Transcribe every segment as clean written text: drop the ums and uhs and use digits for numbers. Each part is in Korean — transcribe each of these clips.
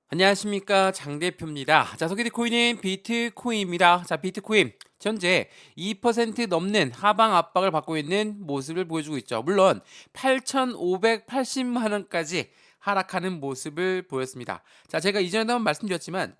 안녕하십니까 장 대표입니다. 자, 소개된 코인은 비트코인입니다. 자, 비트코인 현재 2% 넘는 하방 압박을 받고 있는 모습을 보여주고 있죠. 물론 8,580만 원까지 하락하는 모습을 보였습니다. 자, 제가 이전에도 한번 말씀드렸지만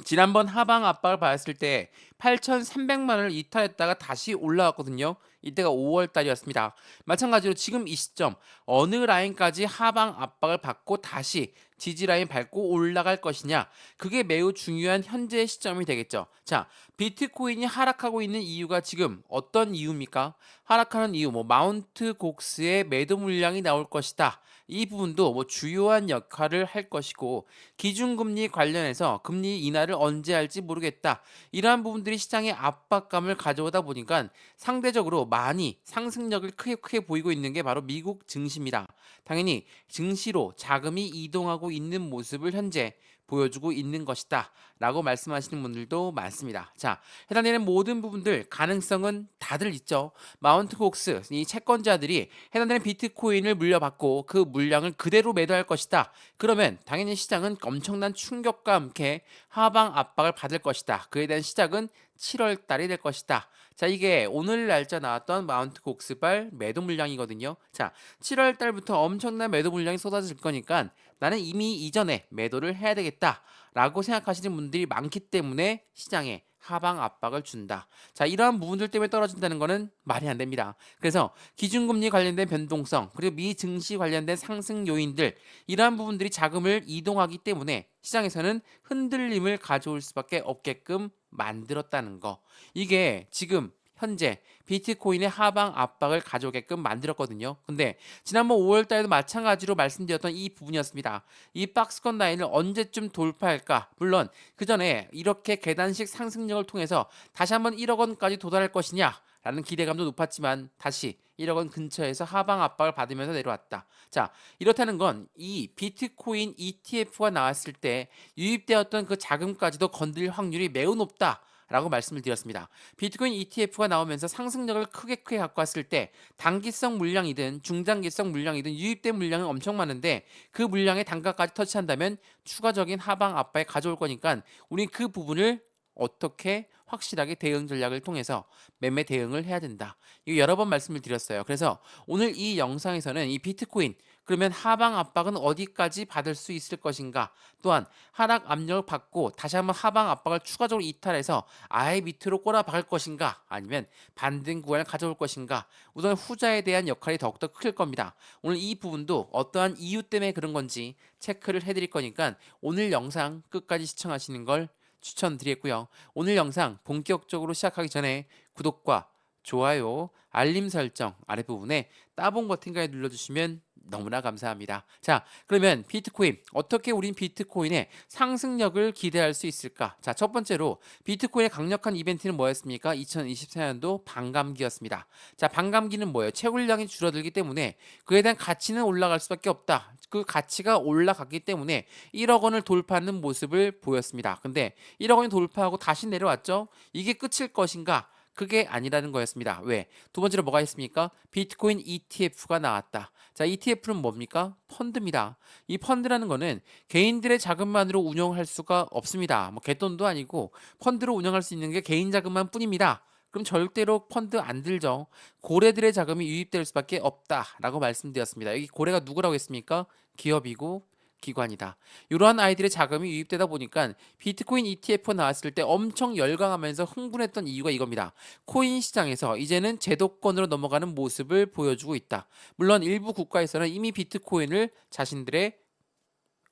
지난번 하방 압박을 받았을 때 8,300만 원을 이탈했다가 다시 올라왔거든요. 이때가 5월 달이었습니다. 마찬가지로 지금 이 시점 어느 라인까지 하방 압박을 받고 다시 지지 라인 밟고 올라갈 것이냐, 그게 매우 중요한 현재 시점이 되겠죠. 자, 비트코인이 하락하고 있는 이유가 지금 어떤 이유입니까? 하락하는 이유, 마운트 곡스의 매도 물량이 나올 것이다. 이 부분도 주요한 역할을 할 것이고, 기준금리 관련해서 금리 인하를 언제 할지 모르겠다. 이러한 부분들이 시장에 압박감을 가져오다 보니까 상대적으로 많이 상승력을 크게 보이고 있는 게 바로 미국 증시입니다. 당연히 증시로 자금이 이동하고 있는 모습을 현재 보여주고 있는 것이다 라고 말씀하시는 분들도 많습니다. 자, 해당되는 모든 부분들 가능성은 다들 있죠. 마운트 곡스 이 채권자들이 해당되는 비트코인을 물려받고 그 물량을 그대로 매도할 것이다. 그러면 당연히 시장은 엄청난 충격과 함께 하방 압박을 받을 것이다. 그에 대한 시작은 7월 달이 될 것이다. 자, 이게 오늘 날짜 나왔던 마운트 곡스발 매도 물량이거든요. 자, 7월 달부터 엄청난 매도 물량이 쏟아질 거니까 나는 이미 이전에 매도를 해야 되겠다라고 생각하시는 분들이 많기 때문에 시장에 하방 압박을 준다. 자, 이러한 부분들 때문에 떨어진다는 것은 말이 안 됩니다. 그래서 기준금리 관련된 변동성, 그리고 미 증시 관련된 상승 요인들, 이러한 부분들이 자금을 이동하기 때문에 시장에서는 흔들림을 가져올 수밖에 없게끔 만들었다는 거. 이게 지금 현재 비트코인의 하방 압박을 가져오게끔 만들었거든요. 근데 지난번 5월 달에도 마찬가지로 말씀드렸던 이 부분이었습니다. 이 박스권 라인을 언제쯤 돌파할까? 물론 그 전에 이렇게 계단식 상승력을 통해서 다시 한번 1억 원까지 도달할 것이냐? 라는 기대감도 높았지만 다시 1억 원 근처에서 하방 압박을 받으면서 내려왔다. 자, 이렇다는 건 이 비트코인 ETF가 나왔을 때 유입되었던 그 자금까지도 건드릴 확률이 매우 높다. 라고 말씀을 드렸습니다. 비트코인 ETF가 나오면서 상승력을 크게 갖고 왔을 때 단기성 물량이든 중장기성 물량이든 유입된 물량은 엄청 많은데 그 물량의 단가까지 터치한다면 추가적인 하방 압박에 가져올 거니까 우리 그 부분을 어떻게 확실하게 대응 전략을 통해서 매매 대응을 해야 된다. 이거 여러 번 말씀을 드렸어요. 그래서 오늘 이 영상에서는 이 비트코인 그러면 하방 압박은 어디까지 받을 수 있을 것인가? 또한 하락 압력을 받고 다시 한번 하방 압박을 추가적으로 이탈해서 아예 밑으로 꼬라박을 것인가? 아니면 반등 구간을 가져올 것인가? 우선 후자에 대한 역할이 더욱더 클 겁니다. 오늘 이 부분도 어떠한 이유 때문에 그런 건지 체크를 해드릴 거니까 오늘 영상 끝까지 시청하시는 걸 추천드리겠고요. 오늘 영상 본격적으로 시작하기 전에 구독과 좋아요, 알림 설정 아랫부분에 따봉 버튼까지 눌러주시면 너무나 감사합니다. 자, 그러면 비트코인 어떻게 우린 비트코인의 상승력을 기대할 수 있을까? 자, 첫 번째로 비트코인의 강력한 이벤트는 뭐였습니까? 2024년도 반감기였습니다. 자, 반감기는 뭐예요? 채굴량이 줄어들기 때문에 그에 대한 가치는 올라갈 수밖에 없다. 그 가치가 올라갔기 때문에 1억 원을 돌파하는 모습을 보였습니다. 근데 1억 원이 돌파하고 다시 내려왔죠? 이게 끝일 것인가? 그게 아니라는 거였습니다. 왜? 두 번째로 뭐가 있습니까? 비트코인 ETF가 나왔다. 자, ETF는 뭡니까? 펀드입니다. 이 펀드라는 거는 개인들의 자금만으로 운영할 수가 없습니다. 개돈도 아니고 펀드로 운영할 수 있는 게 개인 자금만 뿐입니다. 그럼 절대로 펀드 안 들죠. 고래들의 자금이 유입될 수밖에 없다라고 말씀드렸습니다. 여기 고래가 누구라고 했습니까? 기업이고 기관이다. 이러한 아이들의 자금이 유입되다 보니까 비트코인 ETF 나왔을 때 엄청 열광하면서 흥분했던 이유가 이겁니다. 코인 시장에서 이제는 제도권으로 넘어가는 모습을 보여주고 있다. 물론 일부 국가에서는 이미 비트코인을 자신들의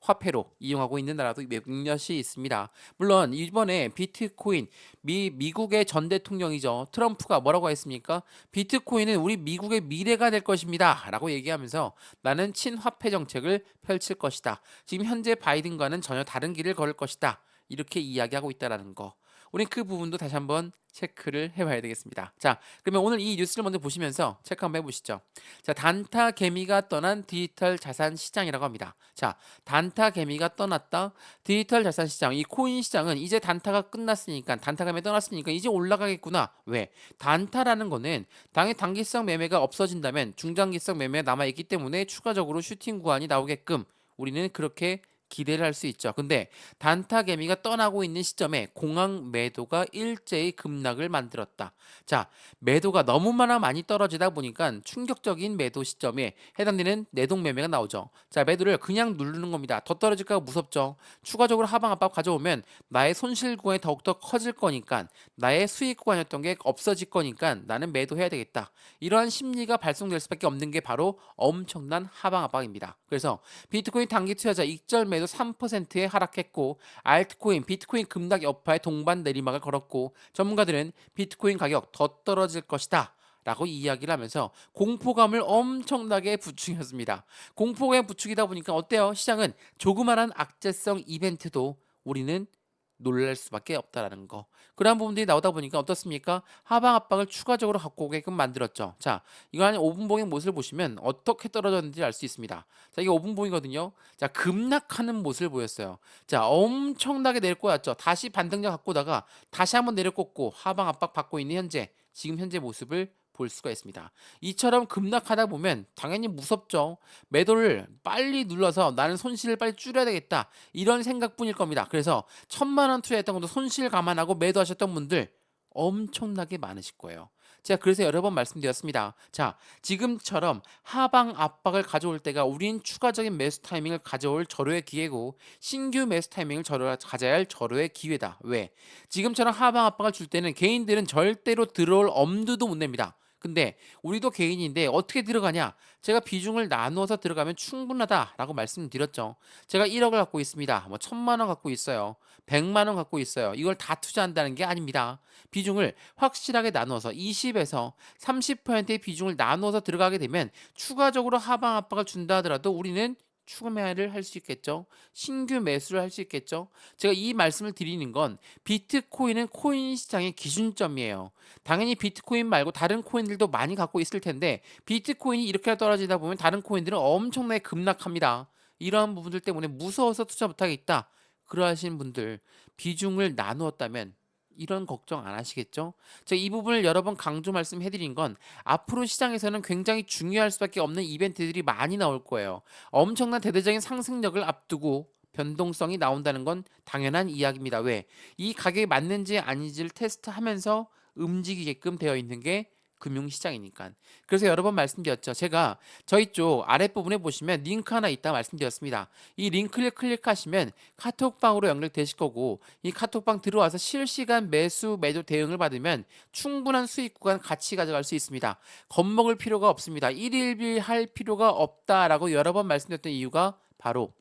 화폐로 이용하고 있는 나라도 몇몇이 있습니다. 물론 이번에 비트코인 미국의 전 대통령이죠. 트럼프가 뭐라고 했습니까? 비트코인은 우리 미국의 미래가 될 것입니다. 라고 얘기하면서 나는 친화폐 정책을 펼칠 것이다. 지금 현재 바이든과는 전혀 다른 길을 걸을 것이다. 이렇게 이야기하고 있다라는 거. 우리 그 부분도 다시 한번 체크를 해봐야 되겠습니다. 자, 그러면 오늘 이 뉴스를 먼저 보시면서 체크 한번 해보시죠. 자, 단타 개미가 떠난 디지털 자산 시장이라고 합니다. 자, 단타 개미가 떠났다. 디지털 자산 시장, 이 코인 시장은 이제 단타가 끝났으니까, 단타 개미 떠났으니까 이제 올라가겠구나. 왜? 단타라는 거는 당의 단기성 매매가 없어진다면 중장기성 매매가 남아있기 때문에 추가적으로 슈팅 구간이 나오게끔 우리는 그렇게 기대를 할 수 있죠. 근데 단타 개미가 떠나고 있는 시점에 공항 매도가 일제히 급락을 만들었다. 자, 매도가 너무나 많이 떨어지다 보니까 충격적인 매도 시점에 해당되는 내동 매매가 나오죠. 자, 매도를 그냥 누르는 겁니다. 더 떨어질까 무섭죠. 추가적으로 하방 압박 가져오면 나의 손실 구간이 더욱더 커질 거니까, 나의 수익 구간이었던 게 없어질 거니까 나는 매도해야 되겠다. 이러한 심리가 발동될 수밖에 없는 게 바로 엄청난 하방 압박입니다. 그래서 비트코인 단기 투자자 익절 매도 3%에 하락했고, 알트코인, 비트코인 급락 여파에 동반 내리막을 걸었고, 전문가들은 비트코인 가격 더 떨어질 것이다 라고 이야기를 하면서 공포감을 엄청나게 부추겼습니다. 공포감 부추기다 보니까 어때요? 시장은 조그마한 악재성 이벤트도 우리는 놀랄 수밖에 없다라는 거. 그러한 부분들이 나오다 보니까 어떻습니까? 하방 압박을 추가적으로 갖고 오게끔 만들었죠. 자, 이거 한 5분봉의 모습을 보시면 어떻게 떨어졌는지 알 수 있습니다. 자, 이게 5분봉이거든요. 자, 급락하는 모습을 보였어요. 자, 엄청나게 내려꽂았죠. 다시 반등력 갖고 오다가 다시 한번 내려꽂고 하방 압박 받고 있는 현재, 지금 현재 모습을 볼 수가 있습니다. 이처럼 급락하다 보면 당연히 무섭죠. 매도를 빨리 눌러서 나는 손실을 빨리 줄여야 되겠다. 이런 생각뿐일 겁니다. 그래서 1,000만 원 투자했던 것도 손실 감안하고 매도하셨던 분들 엄청나게 많으실 거예요. 제가 그래서 여러 번 말씀드렸습니다. 자, 지금처럼 하방 압박을 가져올 때가 우린 추가적인 매수 타이밍을 가져올 절호의 기회고, 신규 매수 타이밍을 가져야 할 절호의 기회다. 왜? 지금처럼 하방 압박을 줄 때는 개인들은 절대로 들어올 엄두도 못 냅니다. 근데 우리도 개인인데 어떻게 들어가냐? 제가 비중을 나누어서 들어가면 충분하다라고 말씀드렸죠. 제가 1억을 갖고 있습니다. 뭐 1,000만 원 갖고 있어요. 100만 원 갖고 있어요. 이걸 다 투자한다는 게 아닙니다. 비중을 확실하게 나누어서 20에서 30%의 비중을 나누어서 들어가게 되면 추가적으로 하방 압박을 준다 하더라도 우리는 추가 매매를 할 수 있겠죠. 신규 매수를 할 수 있겠죠. 제가 이 말씀을 드리는 건 비트코인은 코인 시장의 기준점이에요. 당연히 비트코인 말고 다른 코인들도 많이 갖고 있을 텐데 비트코인이 이렇게 떨어지다 보면 다른 코인들은 엄청나게 급락합니다. 이러한 부분들 때문에 무서워서 투자 못하겠다. 그러하신 분들 비중을 나누었다면 이런 걱정 안 하시겠죠? 제가 이 부분을 여러 번 강조 말씀해드린 건 앞으로 시장에서는 굉장히 중요할 수밖에 없는 이벤트들이 많이 나올 거예요. 엄청난 대대적인 상승력을 앞두고 변동성이 나온다는 건 당연한 이야기입니다. 왜? 이 가격이 맞는지 아닌지를 테스트하면서 움직이게끔 되어 있는 게 금융시장이니까. 그래서 여러 번 말씀드렸죠. 제가 저희 쪽 아랫부분에 보시면 링크 하나 있다 말씀드렸습니다. 이 링크를 클릭하시면 카톡방으로 연결되실 거고, 이 카톡방 들어와서 실시간 매수 매도 대응을 받으면 충분한 수익 구간 같이 가져갈 수 있습니다. 겁먹을 필요가 없습니다. 일일비 할 필요가 없다라고 여러 번 말씀드렸던 이유가 바로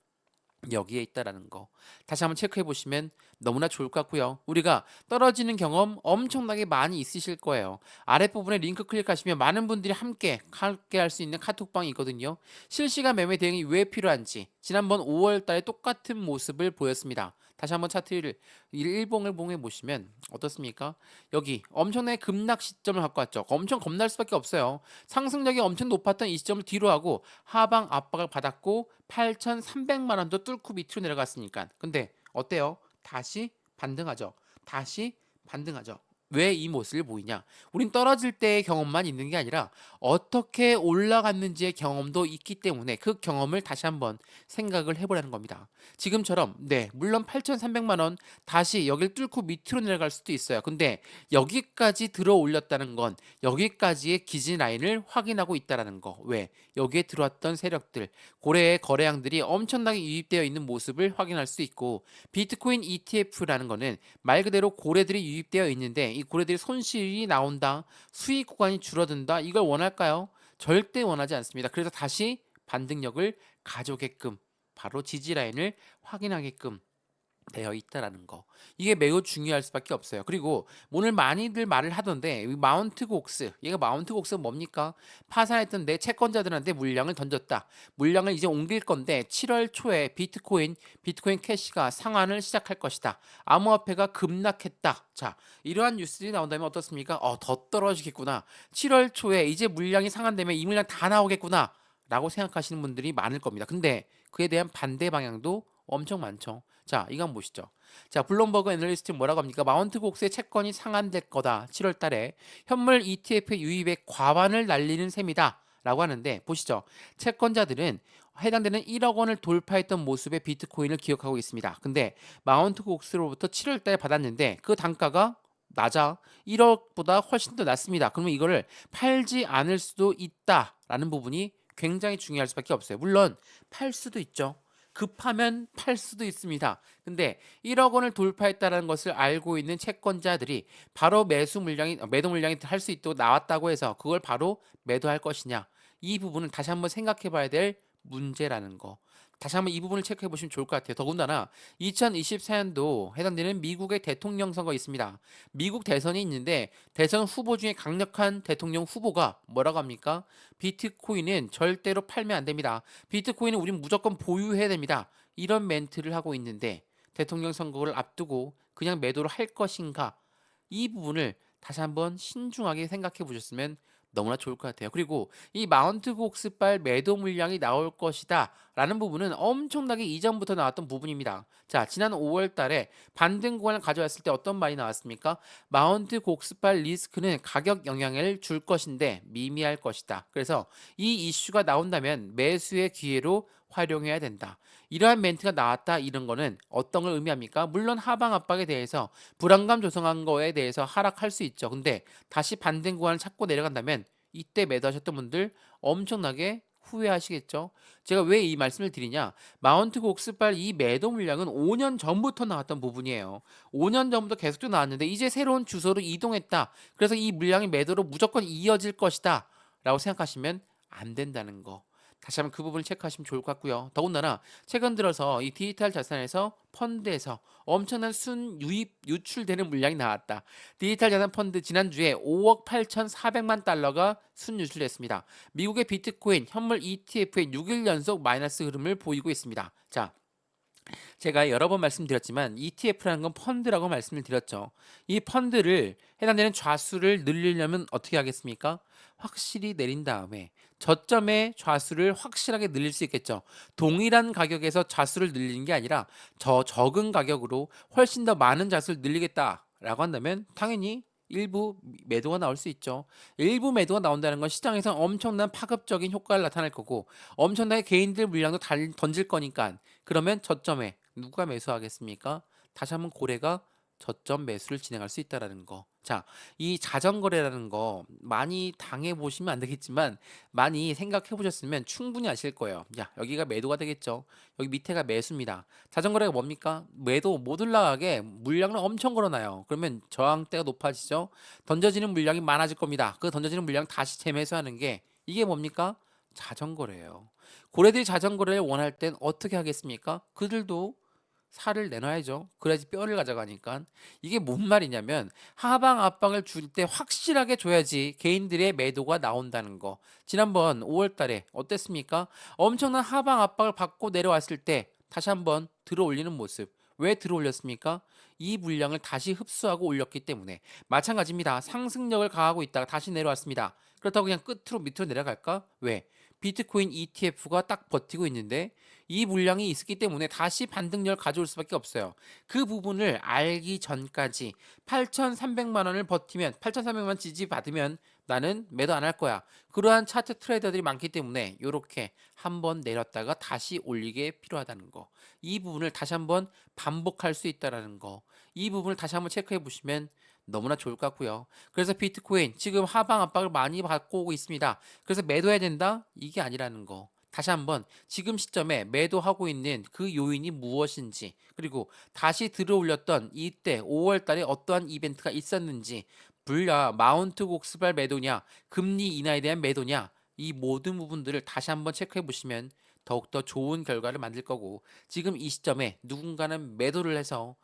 여기에 있다라는 거 다시 한번 체크해 보시면 너무나 좋을 것 같고요. 우리가 떨어지는 경험 엄청나게 많이 있으실 거예요. 아랫부분에 링크 클릭하시면 많은 분들이 함께 할 수 있는 카톡방이 있거든요. 실시간 매매 대응이 왜 필요한지 지난번 5월 달에 똑같은 모습을 보였습니다. 다시 한번 차트를 일봉을 봉해 보시면 어떻습니까? 여기 엄청나게 급락 시점을 갖고 왔죠. 엄청 겁날 수밖에 없어요. 상승력이 엄청 높았던 이 시점을 뒤로 하고 하방 압박을 받았고 8,300만 원도 뚫고 밑으로 내려갔으니까. 근데 어때요? 다시 반등하죠. 다시 반등하죠. 왜 이 모습을 보이냐? 우린 떨어질 때의 경험만 있는 게 아니라 어떻게 올라갔는지의 경험도 있기 때문에 그 경험을 다시 한번 생각을 해보라는 겁니다. 지금처럼 물론 8,300만 원 다시 여길 뚫고 밑으로 내려갈 수도 있어요. 근데 여기까지 들어 올렸다는 건 여기까지의 기진 라인을 확인하고 있다라는 거. 왜? 여기에 들어왔던 세력들, 고래의 거래량들이 엄청나게 유입되어 있는 모습을 확인할 수 있고, 비트코인 ETF라는 거는 말 그대로 고래들이 유입되어 있는데 이 고래들이 손실이 나온다, 수익 구간이 줄어든다, 이걸 원할까요? 절대 원하지 않습니다. 그래서 다시 반등력을 가져오게끔 바로 지지 라인을 확인하게끔 되어 있다라는 거. 이게 매우 중요할 수밖에 없어요. 그리고 오늘 많이들 말을 하던데 이 마운트 곡스, 얘가 마운트 곡스가 뭡니까? 파산했던 내 채권자들한테 물량을 던졌다. 물량을 이제 옮길 건데 7월 초에 비트코인 캐시가 상환을 시작할 것이다. 암호화폐가 급락했다. 자, 이러한 뉴스들이 나온다면 어떻습니까? 더 떨어지겠구나. 7월 초에 이제 물량이 상환되면 이 물량 다 나오겠구나 라고 생각하시는 분들이 많을 겁니다. 근데 그에 대한 반대 방향도 엄청 많죠. 자, 이거 한번 보시죠. 자, 블룸버그 애널리스트 뭐라고 합니까? 마운트 곡스의 채권이 상환될 거다. 7월 달에 현물 ETF 유입의 과반을 날리는 셈이다. 라고 하는데 보시죠. 채권자들은 해당되는 1억 원을 돌파했던 모습의 비트코인을 기억하고 있습니다. 근데 마운트 곡스로부터 7월 달에 받았는데 그 단가가 낮아 1억보다 훨씬 더 낮습니다. 그러면 이거를 팔지 않을 수도 있다라는 부분이 굉장히 중요할 수밖에 없어요. 물론 팔 수도 있죠. 급하면 팔 수도 있습니다. 근데 1억 원을 돌파했다는 것을 알고 있는 채권자들이 바로 매도 물량이 할 수 있도록 나왔다고 해서 그걸 바로 매도할 것이냐? 이 부분은 다시 한번 생각해 봐야 될 문제라는 거. 다시 한번 이 부분을 체크해 보시면 좋을 것 같아요. 더군다나 2024년도 해당되는 미국의 대통령 선거 있습니다. 미국 대선이 있는데 대선 후보 중에 강력한 대통령 후보가 뭐라고 합니까? 비트코인은 절대로 팔면 안 됩니다. 비트코인은 우린 무조건 보유해야 됩니다. 이런 멘트를 하고 있는데 대통령 선거를 앞두고 그냥 매도를 할 것인가? 이 부분을 다시 한번 신중하게 생각해 보셨으면 너무나 좋을 것 같아요. 그리고 이 마운트 곡스발 매도 물량이 나올 것이다 라는 부분은 엄청나게 이전부터 나왔던 부분입니다. 자, 지난 5월 달에 반등 구간을 가져왔을 때 어떤 말이 나왔습니까? 마운트 곡스발 리스크는 가격 영향을 줄 것인데 미미할 것이다. 그래서 이 이슈가 나온다면 매수의 기회로 활용해야 된다. 이러한 멘트가 나왔다 이런 거는 어떤 걸 의미합니까? 물론 하방 압박에 대해서 불안감 조성한 거에 대해서 하락할 수 있죠. 근데 다시 반등 구간을 찾고 내려간다면 이때 매도하셨던 분들 엄청나게 후회하시겠죠. 제가 왜 이 말씀을 드리냐? 마운트 곡스발 이 매도 물량은 5년 전부터 나왔던 부분이에요. 5년 전부터 계속 나왔는데 이제 새로운 주소로 이동했다. 그래서 이 물량이 매도로 무조건 이어질 것이다. 라고 생각하시면 안 된다는 거. 다시 한번 그 부분을 체크하시면 좋을 것 같고요. 더군다나 최근 들어서 이 디지털 자산에서 펀드에서 엄청난 순유입 유출되는 물량이 나왔다. 디지털 자산 펀드 지난주에 5억 8,400만 달러가 순유출됐습니다. 미국의 비트코인 현물 ETF의 6일 연속 마이너스 흐름을 보이고 있습니다. 자, 제가 여러 번 말씀드렸지만 ETF라는 건 펀드라고 말씀을 드렸죠. 이 펀드를 해당되는 좌수를 늘리려면 어떻게 하겠습니까? 확실히 내린 다음에 저점의 좌수를 확실하게 늘릴 수 있겠죠. 동일한 가격에서 좌수를 늘리는 게 아니라 저 적은 가격으로 훨씬 더 많은 좌수를 늘리겠다라고 한다면 당연히 일부 매도가 나올 수 있죠. 일부 매도가 나온다는 건 시장에서 엄청난 파급적인 효과를 나타낼 거고 엄청나게 개인들 물량도 던질 거니까 그러면 저점에 누가 매수하겠습니까? 다시 한번 고래가 저점 매수를 진행할 수 있다라는 거. 자, 이 자전거래라는 거 많이 당해 보시면 안 되겠지만 많이 생각해 보셨으면 충분히 아실 거예요. 야, 여기가 매도가 되겠죠. 여기 밑에가 매수입니다. 자전거래가 뭡니까? 매도 못 올라가게 물량을 엄청 걸어놔요. 그러면 저항대가 높아지죠. 던져지는 물량이 많아질 겁니다. 그 던져지는 물량 다시 재매수하는 게 이게 뭡니까? 자전거래예요. 고래들이 자전거를 원할 땐 어떻게 하겠습니까? 그들도 살을 내놔야죠. 그래야지 뼈를 가져가니까. 이게 뭔 말이냐면 하방 압박을 줄 때 확실하게 줘야지 개인들의 매도가 나온다는 거. 지난번 5월 달에 어땠습니까? 엄청난 하방 압박을 받고 내려왔을 때 다시 한번 들어 올리는 모습. 왜 들어 올렸습니까? 이 물량을 다시 흡수하고 올렸기 때문에 마찬가지입니다. 상승력을 가하고 있다가 다시 내려왔습니다. 그렇다고 그냥 끝으로 밑으로 내려갈까? 왜? 비트코인 ETF가 딱 버티고 있는데 이 물량이 있었기 때문에 다시 반등력을 가져올 수밖에 없어요. 그 부분을 알기 전까지 8,300만 원을 버티면 8,300만 원 지지 받으면 나는 매도 안 할 거야. 그러한 차트 트레이더들이 많기 때문에 이렇게 한번 내렸다가 다시 올리게 필요하다는 거. 이 부분을 다시 한번 반복할 수 있다라는 거. 이 부분을 다시 한번 체크해 보시면 너무나 좋을 것 같고요. 그래서 비트코인 지금 하방 압박을 많이 받고 오고 있습니다. 그래서 매도해야 된다? 이게 아니라는 거. 다시 한번 지금 시점에 매도하고 있는 그 요인이 무엇인지 그리고 다시 들어올렸던 이때 5월 달에 어떠한 이벤트가 있었는지 마운트 곡스발 매도냐 금리 인하에 대한 매도냐 이 모든 부분들을 다시 한번 체크해 보시면 더욱더 좋은 결과를 만들 거고 지금 이 시점에 누군가는 매도를 해서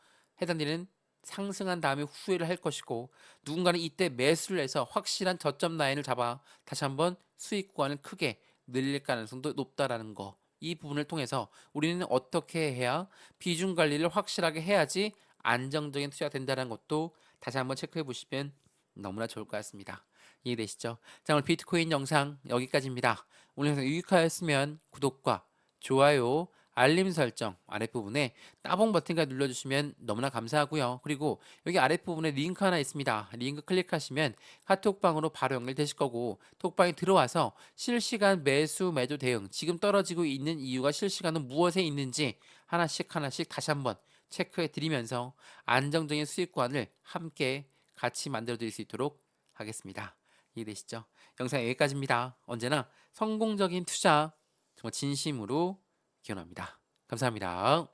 해당되는 상승한 다음에 후회를 할 것이고 누군가는 이때 매수를 해서 확실한 저점 라인을 잡아 다시 한번 수익 구간을 크게 늘릴 가능성도 높다라는 거. 이 부분을 통해서 우리는 어떻게 해야 비중 관리를 확실하게 해야지 안정적인 투자가 된다는 것도 다시 한번 체크해 보시면 너무나 좋을 것 같습니다. 이해되시죠? 자, 오늘 비트코인 영상 여기까지입니다. 오늘 영상 유익하였으면 구독과 좋아요 알림 설정 아랫부분에 따봉 버튼까지 눌러주시면 너무나 감사하고요. 그리고 여기 아랫부분에 링크 하나 있습니다. 링크 클릭하시면 카톡방으로 바로 연결되실 거고 톡방에 들어와서 실시간 매수 매도 대응 지금 떨어지고 있는 이유가 실시간은 무엇에 있는지 하나씩 하나씩 다시 한번 체크해 드리면서 안정적인 수익관을 함께 같이 만들어 드릴 수 있도록 하겠습니다. 이해되시죠? 영상 여기까지입니다. 언제나 성공적인 투자 정말 진심으로 기원합니다. 감사합니다.